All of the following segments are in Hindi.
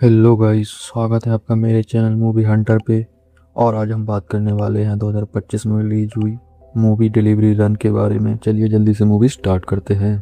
हेलो गाइस, स्वागत है आपका मेरे चैनल मूवी हंटर पे। और आज हम बात करने वाले हैं 2025 में रिलीज हुई मूवी डिलीवरी रन के बारे में। चलिए जल्दी से मूवी स्टार्ट करते हैं।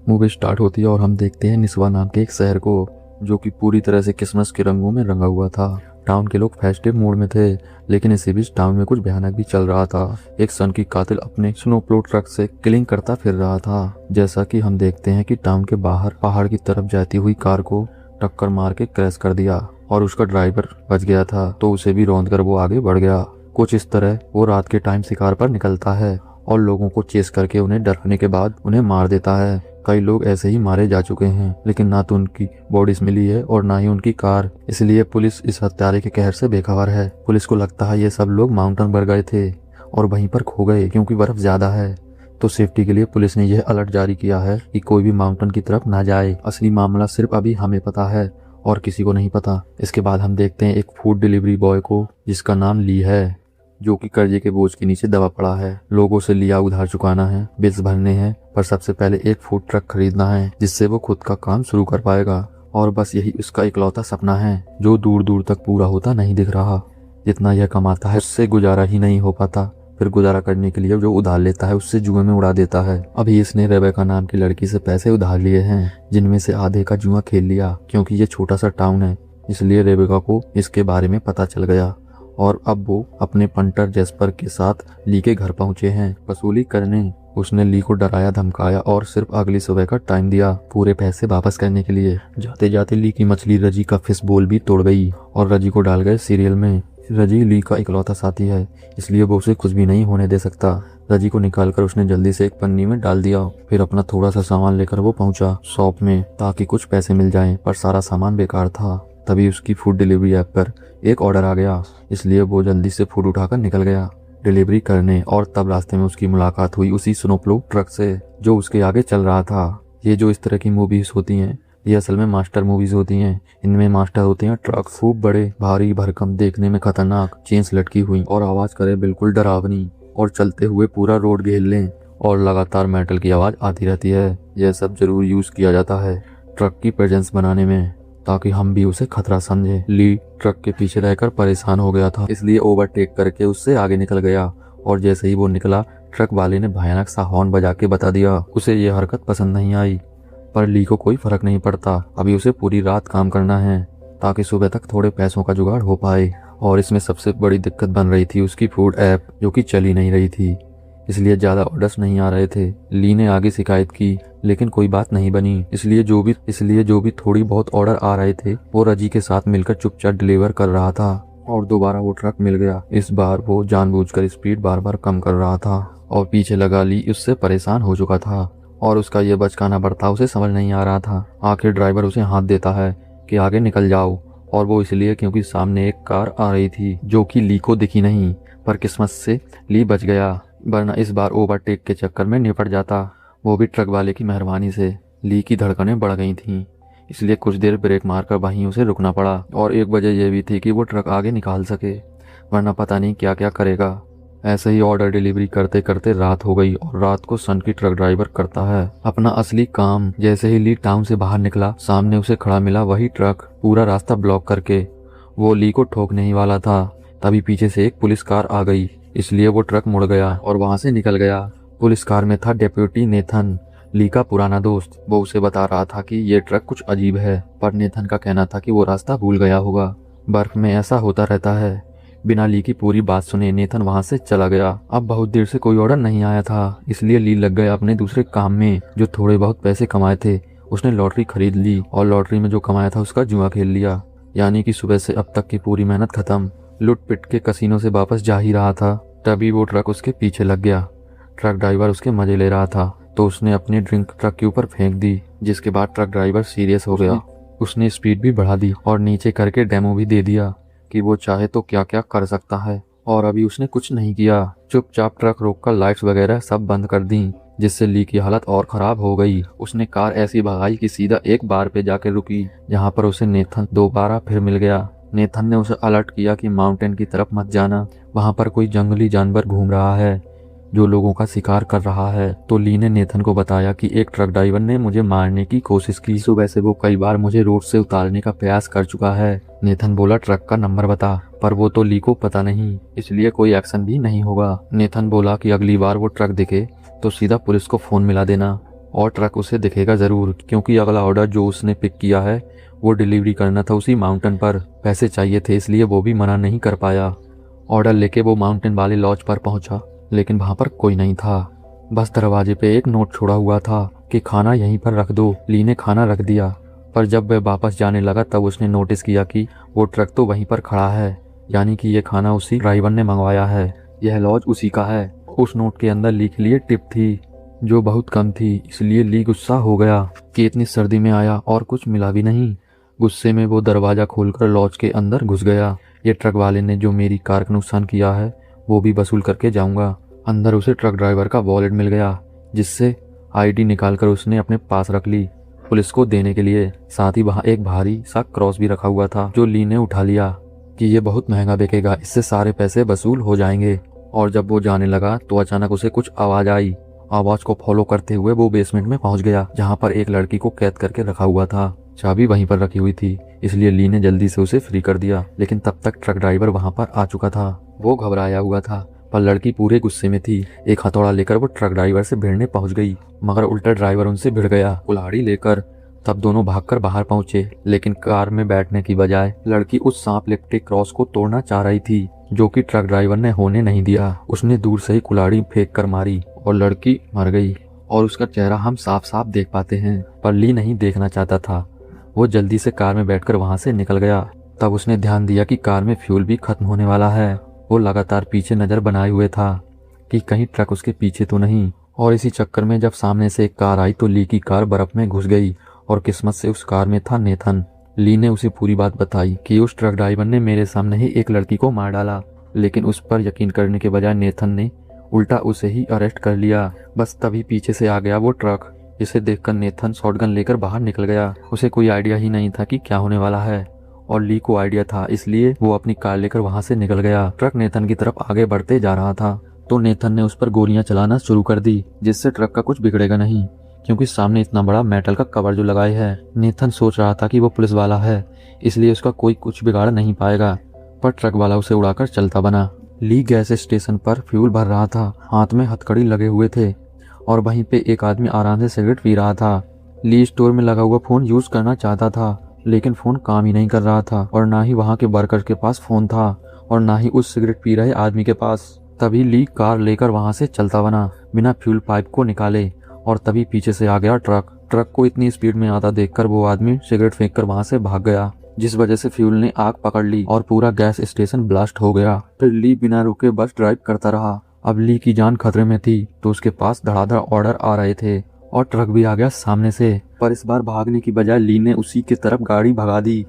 मूवी स्टार्ट होती है और हम देखते हैं निस्वा नाम के एक शहर को, जो कि पूरी तरह से क्रिसमस के रंगों में रंगा हुआ था। टाउन के लोग फेस्टिव मूड में थे, लेकिन इसी बीच टाउन में कुछ भयानक भी चल रहा था। एक सन की कातिल अपने स्नोप्लो ट्रक से किलिंग करता फिर रहा था। जैसा कि हम देखते हैं कि टाउन के बाहर पहाड़ की तरफ जाती हुई कार को टक्कर मार के क्रैश कर दिया और उसका ड्राइवर बच गया था, तो उसे भी रौंद कर वो आगे बढ़ गया। कुछ इस तरह वो रात के टाइम शिकार पर निकलता है और लोगों को चेस करके उन्हें डराने के बाद उन्हें मार देता है। कई लोग ऐसे ही मारे जा चुके हैं, लेकिन ना तो उनकी बॉडीज मिली है और ना ही उनकी कार। इसलिए पुलिस इस हत्यारे के कहर से बेखबर है। पुलिस को लगता है ये सब लोग माउंटेन पर गए थे और वहीं पर खो गए क्योंकि बर्फ ज्यादा है। तो सेफ्टी के लिए पुलिस ने यह अलर्ट जारी किया है कि कोई भी माउंटेन की तरफ ना जाए। असली मामला सिर्फ अभी हमें पता है और किसी को नहीं पता। इसके बाद हम देखते हैं एक फूड डिलीवरी बॉय को, जिसका नाम ली है, जो कि कर्जे के बोझ के नीचे दबा पड़ा है। लोगों से लिया उधार चुकाना है, बिल्स भरने हैं, पर सबसे पहले एक फूड ट्रक खरीदना है जिससे वो खुद का काम शुरू कर पाएगा। और बस यही उसका इकलौता सपना है, जो दूर दूर तक पूरा होता नहीं दिख रहा। जितना यह कमाता है उससे गुजारा ही नहीं हो पाता। फिर गुजारा करने के लिए जो उधार लेता है उससे जुए में उड़ा देता है। अभी इसने रेबेका नाम की लड़की से पैसे उधार लिए हैं, जिनमें से आधे का जुआ खेल लिया। क्योंकि ये छोटा सा टाउन है, इसलिए रेबेका को इसके बारे में पता चल गया और अब वो अपने पंटर जेस्पर के साथ ली के घर पहुंचे हैं वसूली करने। उसने ली को डराया धमकाया और सिर्फ अगली सुबह का टाइम दिया पूरे पैसे वापस करने के लिए। जाते जाते ली की मछली रजी का फिश बोल भी तोड़ गई और रजी को डाल गए सीरियल में। रजी ली का इकलौता साथी है, इसलिए वो उसे कुछ भी नहीं होने दे सकता। रजी को निकालकर उसने जल्दी से एक पन्नी में डाल दिया। फिर अपना थोड़ा सा सामान लेकर वो पहुंचा शॉप में ताकि कुछ पैसे मिल जाएं, पर सारा सामान बेकार था। तभी उसकी फूड डिलीवरी ऐप पर एक ऑर्डर आ गया, इसलिए वो जल्दी से फूड उठाकर निकल गया डिलीवरी करने। और तब रास्ते में उसकी मुलाकात हुई उसी स्नोप्लो ट्रक से जो उसके आगे चल रहा था। ये जो इस तरह की मूवीज होती हैं, ये असल में मास्टर मूवीज होती हैं। इनमें मास्टर होते हैं ट्रक, खूब बड़े, भारी भरकम, देखने में खतरनाक, चेन्स लटकी हुई और आवाज करे बिल्कुल डरावनी, और चलते हुए पूरा रोड घेर लें और लगातार मेटल की आवाज आती रहती है। यह सब जरूर यूज किया जाता है ट्रक की प्रेजेंस बनाने में, ताकि हम भी उसे खतरा समझे। ली ट्रक के पीछे रहकर परेशान हो गया था, इसलिए ओवरटेक करके उससे आगे निकल गया। और जैसे ही वो निकला, ट्रक वाले ने भयानक सा हॉर्न बजा के बता दिया। उसे ये हरकत पसंद नहीं आई, पर ली को कोई फर्क नहीं पड़ता। अभी उसे पूरी रात काम करना है ताकि सुबह तक थोड़े पैसों का जुगाड़ हो पाए। और इसमें सबसे बड़ी दिक्कत बन रही थी उसकी फूड ऐप, जो कि चल ही नहीं रही थी, इसलिए ज्यादा ऑर्डर्स नहीं आ रहे थे। ली ने आगे शिकायत की, लेकिन कोई बात नहीं बनी। इसलिए जो भी थोड़ी बहुत ऑर्डर आ रहे थे, वो रजी के साथ मिलकर चुपचाप डिलीवर कर रहा था। और दोबारा वो ट्रक मिल गया। इस बार वो जानबूझकर स्पीड बार बार कम कर रहा था और पीछे लगा ली उससे परेशान हो चुका था। और उसका ये बचकाना बर्ताव उसे समझ नहीं आ रहा था। आखिर ड्राइवर उसे हाथ देता है कि आगे निकल जाओ, और वो इसलिए क्योंकि सामने एक कार आ रही थी जो कि ली को दिखी नहीं, पर किस्मत से ली बच गया, वरना इस बार ओवरटेक के चक्कर में निपट जाता, वो भी ट्रक वाले की मेहरबानी से। ली की धड़कनें बढ़ गई थीं, इसलिए कुछ देर ब्रेक मारकर वहीं उसे रुकना पड़ा। और एक वजह यह भी थी कि वो ट्रक आगे निकाल सके, वरना पता नहीं क्या क्या करेगा। ऐसे ही ऑर्डर डिलीवरी करते करते रात हो गई और रात को सन की ट्रक ड्राइवर करता है अपना असली काम। जैसे ही ली टाउन से बाहर निकला, सामने उसे खड़ा मिला वही ट्रक, पूरा रास्ता ब्लॉक करके। वो ली को ठोकने ही वाला था, तभी पीछे से एक पुलिस कार आ गई, इसलिए वो ट्रक मुड़ गया और वहां से निकल गया। पुलिस कार में था डेप्यूटी नेथन, ली का पुराना दोस्त। वो उसे बता रहा था कि ये ट्रक कुछ अजीब है, पर नेथन का कहना था कि वो रास्ता भूल गया होगा। बर्फ में ऐसा होता रहता है। बिना ली की पूरी बात सुने नेथन वहां से चला गया। अब बहुत देर से कोई ऑर्डर नहीं आया था, इसलिए ली लग गया अपने दूसरे काम में। जो थोड़े बहुत पैसे कमाए थे, उसने लॉटरी खरीद ली और लॉटरी में जो कमाया था उसका जुआ खेल लिया। यानी कि सुबह से अब तक की पूरी मेहनत खत्म। लुट पिट के कसीनो से वापस जा ही रहा था, तभी वो ट्रक उसके पीछे लग गया। ट्रक ड्राइवर उसके मजे ले रहा था, तो उसने अपनी ड्रिंक ट्रक के ऊपर फेंक दी, जिसके बाद ट्रक ड्राइवर सीरियस हो गया। उसने स्पीड भी बढ़ा दी और नीचे करके डेमो भी दे दिया कि वो चाहे तो क्या क्या कर सकता है। और अभी उसने कुछ नहीं किया, चुपचाप ट्रक रोककर लाइट्स वगैरह सब बंद कर दी, जिससे ली की हालत और खराब हो गई। उसने कार ऐसी भगाई कि सीधा एक बार पे जाके रुकी, जहाँ पर उसे नेथन दोबारा फिर मिल गया। नेथन ने उसे अलर्ट किया कि माउंटेन की तरफ मत जाना, वहाँ पर कोई जंगली जानवर घूम रहा है। जो लोगों का शिकार कर रहा है। तो ली ने नेथन को बताया कि एक ट्रक ड्राइवर ने मुझे मारने की कोशिश की। सुबह से वो कई बार मुझे रोड से उतारने का प्रयास कर चुका है। नेथन बोला ट्रक का नंबर बता, पर वो तो ली को पता नहीं, इसलिए कोई एक्शन भी नहीं होगा। नेथन बोला कि अगली बार वो ट्रक दिखे तो सीधा पुलिस को फोन मिला देना, और ट्रक उसे दिखेगा जरूर, क्योंकि अगला ऑर्डर जो उसने पिक किया है वो डिलीवरी करना था उसी माउंटेन पर। पैसे चाहिए थे, इसलिए वो भी मना नहीं कर पाया। ऑर्डर लेके वो माउंटेन वाले लॉज पर पहुंचा, लेकिन वहां पर कोई नहीं था। बस दरवाजे पे एक नोट छोड़ा हुआ था कि खाना यहीं पर रख दो। ली ने खाना रख दिया, पर जब वह वापस जाने लगा तब उसने नोटिस किया कि वो ट्रक तो वहीं पर खड़ा है, यानी कि ये खाना उसी ड्राइवर ने मंगवाया है, यह लॉज उसी का है। उस नोट के अंदर ली के लिए टिप थी जो बहुत कम थी, इसलिए ली गुस्सा हो गया कि इतनी सर्दी में आया और कुछ मिला भी नहीं। गुस्से में वो दरवाजा खोलकर लॉज के अंदर घुस गया। ये ट्रक वाले ने जो मेरी कार का नुकसान किया है वो भी वसूल करके जाऊंगा। अंदर उसे ट्रक ड्राइवर का वॉलेट मिल गया, जिससे आईडी निकालकर उसने अपने पास रख ली पुलिस को देने के लिए। साथ ही वहाँ एक भारी सा क्रॉस भी रखा हुआ था, जो ली ने उठा लिया कि ये बहुत महंगा बिकेगा, इससे सारे पैसे वसूल हो जाएंगे। और जब वो जाने लगा तो अचानक उसे कुछ आवाज आई। आवाज को फॉलो करते हुए वो बेसमेंट में पहुंच गया, जहां पर एक लड़की को कैद करके रखा हुआ था। चाबी वहीं पर रखी हुई थी, इसलिए ली ने जल्दी से उसे फ्री कर दिया, लेकिन तब तक ट्रक ड्राइवर वहां पर आ चुका था। वो घबराया हुआ था, पर लड़की पूरे गुस्से में थी। एक हथौड़ा लेकर वो ट्रक ड्राइवर से भिड़ने पहुंच गई, मगर उल्टा ड्राइवर उनसे भिड़ गया कुल्हाड़ी लेकर। तब दोनों भागकर बाहर पहुंचे, लेकिन कार में बैठने की बजाय लड़की उस सांप लिपटे क्रॉस को तोड़ना चाह रही थी, जो कि ट्रक ड्राइवर ने होने नहीं दिया। उसने दूर से ही कुल्हाड़ी फेंक कर मारी और लड़की मर गई, और उसका चेहरा हम साफ साफ देख पाते हैं, पर ली नहीं देखना चाहता था। वो जल्दी से कार में बैठकर वहां से निकल गया। तब उसने ध्यान दिया कि कार में फ्यूल भी खत्म होने वाला है। वो लगातार पीछे नजर बनाए हुए था कि कहीं ट्रक उसके पीछे तो नहीं, और इसी चक्कर में जब सामने से एक कार आई तो ली की कार बर्फ में घुस गई, और किस्मत से उस कार में था नेथन। ली ने उसे पूरी बात बताई कि उस ट्रक ड्राइवर ने मेरे सामने ही एक लड़की को मार डाला, लेकिन उस पर यकीन करने के बजाय नेथन ने उल्टा उसे ही अरेस्ट कर लिया। बस तभी पीछे से आ गया वो ट्रक, जिसे देखकर नेथन शॉटगन लेकर बाहर निकल गया। उसे कोई आइडिया ही नहीं था कि क्या होने वाला है, और ली को आइडिया था, इसलिए वो अपनी कार लेकर वहां से निकल गया। ट्रक नेथन की तरफ आगे बढ़ते जा रहा था तो नेथन ने उस पर गोलियां चलाना शुरू कर दी, जिससे ट्रक का कुछ बिगड़ेगा नहीं, क्योंकि सामने इतना बड़ा मेटल का कवर जो लगाए है। नेथन सोच रहा था कि वो पुलिस वाला है, इसलिए उसका कोई कुछ बिगाड़ नहीं पाएगा, पर ट्रक वाला उसे उड़ाकर चलता बना। ली गैस स्टेशन पर फ्यूल भर रहा था, हाथ में हथकड़ी लगे हुए थे, और वहीं पे एक आदमी आराम से सिगरेट पी रहा था। ली स्टोर में लगा हुआ फोन यूज करना चाहता था, लेकिन फोन काम ही नहीं कर रहा था, और ना ही वहाँ के वर्कर के पास फोन था, और ना ही उस सिगरेट पी रहे आदमी के पास। तभी ली कार लेकर वहाँ से चलता बना बिना फ्यूल पाइप को निकाले, और तभी पीछे से आ गया ट्रक। ट्रक को इतनी स्पीड में आता देखकर वो आदमी सिगरेट फेंक कर वहाँ से भाग गया, जिस वजह से फ्यूल ने आग पकड़ ली और पूरा गैस स्टेशन ब्लास्ट हो गया। फिर ली बिना रुके बस ड्राइव करता रहा। अब ली की जान खतरे में थी, तो उसके पास धड़ाधड़ ऑर्डर आ रहे थे, और ट्रक भी आ गया सामने से। पर इस बार भागने की बजाय ली ने उसी की तरफ गाड़ी भगा दी,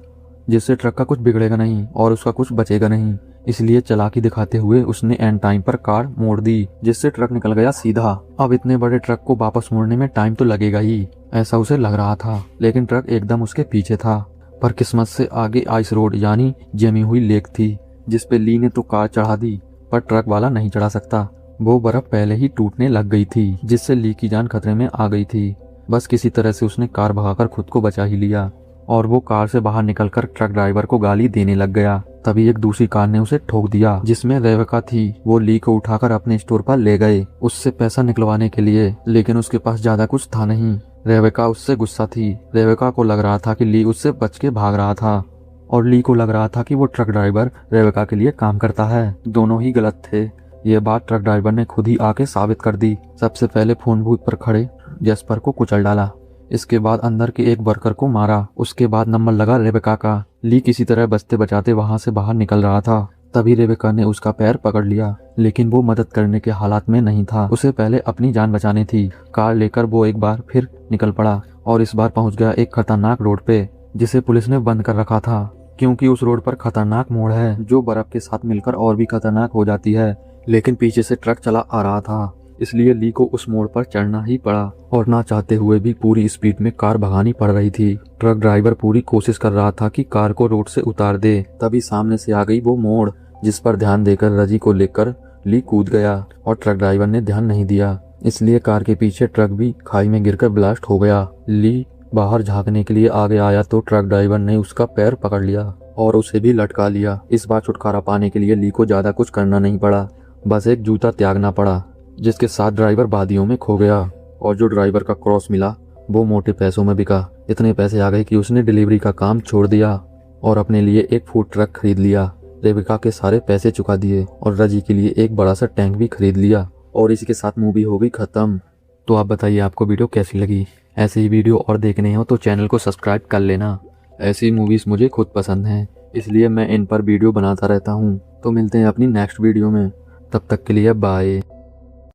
जिससे ट्रक का कुछ बिगड़ेगा नहीं और उसका कुछ बचेगा नहीं। इसलिए चालाकी दिखाते हुए उसने एंड टाइम पर कार मोड़ दी, जिससे ट्रक निकल गया सीधा। अब इतने बड़े ट्रक को वापस मोड़ने में टाइम तो लगेगा ही, ऐसा उसे लग रहा था, लेकिन ट्रक एकदम उसके पीछे था। पर किस्मत से आगे आइस रोड यानी जमी हुई लेक थी, जिसपे ली ने तो कार चढ़ा दी, पर ट्रक वाला नहीं चढ़ा सकता। वो बर्फ पहले ही टूटने लग गई थी, जिससे ली की जान खतरे में आ गई थी। बस किसी तरह से उसने कार भगाकर खुद को बचा ही लिया, और वो कार से बाहर निकलकर ट्रक ड्राइवर को गाली देने लग गया। तभी एक दूसरी कार ने उसे ठोक दिया, जिसमें रेवेका थी। वो ली को उठाकर अपने स्टोर पर ले गए उससे पैसा निकलवाने के लिए, लेकिन उसके पास ज्यादा कुछ था नहीं। रेवेका उससे गुस्सा थी। रेवेका को लग रहा था कि ली उससे बच के भाग रहा था, और ली को लग रहा था कि वो ट्रक ड्राइवर रेवेका के लिए काम करता है। दोनों ही गलत थे। ये बात ट्रक ड्राइवर ने खुद ही आके साबित कर दी। सबसे पहले फोन बूथ पर खड़े जैस्पर को कुचल डाला, इसके बाद अंदर के एक वर्कर को मारा, उसके बाद नंबर लगा रेबेका का। ली किसी तरह बचते बचाते वहां से बाहर निकल रहा था, तभी रेबेका ने उसका पैर पकड़ लिया, लेकिन वो मदद करने के हालात में नहीं था। उसे पहले अपनी जान बचानी थी। कार लेकर वो एक बार फिर निकल पड़ा, और इस बार पहुंच गया एक खतरनाक रोड पे, जिसे पुलिस ने बंद कर रखा था, क्योंकि उस रोड पर खतरनाक मोड़ है जो बर्फ के साथ मिलकर और भी खतरनाक हो जाती है। लेकिन पीछे से ट्रक चला आ रहा था, इसलिए ली को उस मोड़ पर चढ़ना ही पड़ा, और ना चाहते हुए भी पूरी स्पीड में कार भगानी पड़ रही थी। ट्रक ड्राइवर पूरी कोशिश कर रहा था कि कार को रोड से उतार दे। तभी सामने से आ गई वो मोड़, जिस पर ध्यान देकर रजी को लेकर ली कूद गया और ट्रक ड्राइवर ने ध्यान नहीं दिया, इसलिए कार के पीछे ट्रक भी खाई में गिरकर ब्लास्ट हो गया। ली बाहर झांकने के लिए आगे आया तो ट्रक ड्राइवर ने उसका पैर पकड़ लिया और उसे भी लटका लिया। इस बार छुटकारा पाने के लिए ली को ज्यादा कुछ करना नहीं पड़ा, बस एक जूता त्यागना पड़ा, जिसके साथ ड्राइवर वादियों में खो गया। और जो ड्राइवर का क्रॉस मिला वो मोटे पैसों में बिका। इतने पैसे आ गए कि उसने डिलीवरी का काम छोड़ दिया और अपने लिए एक फूड ट्रक खरीद लिया। रेबिका के सारे पैसे चुका दिए और रजी के लिए एक बड़ा सा टैंक भी खरीद लिया। और इसी के साथ मूवी हो गई खत्म। तो आप बताइए आपको वीडियो कैसी लगी। ऐसे ही वीडियो और देखने हो तो चैनल को सब्सक्राइब कर लेना। ऐसी मूवीज़ मुझे खुद पसंद हैं, इसलिए मैं इन पर वीडियो बनाता रहता हूँ। तो मिलते हैं अपनी नेक्स्ट वीडियो में, तब तक के लिए बाय।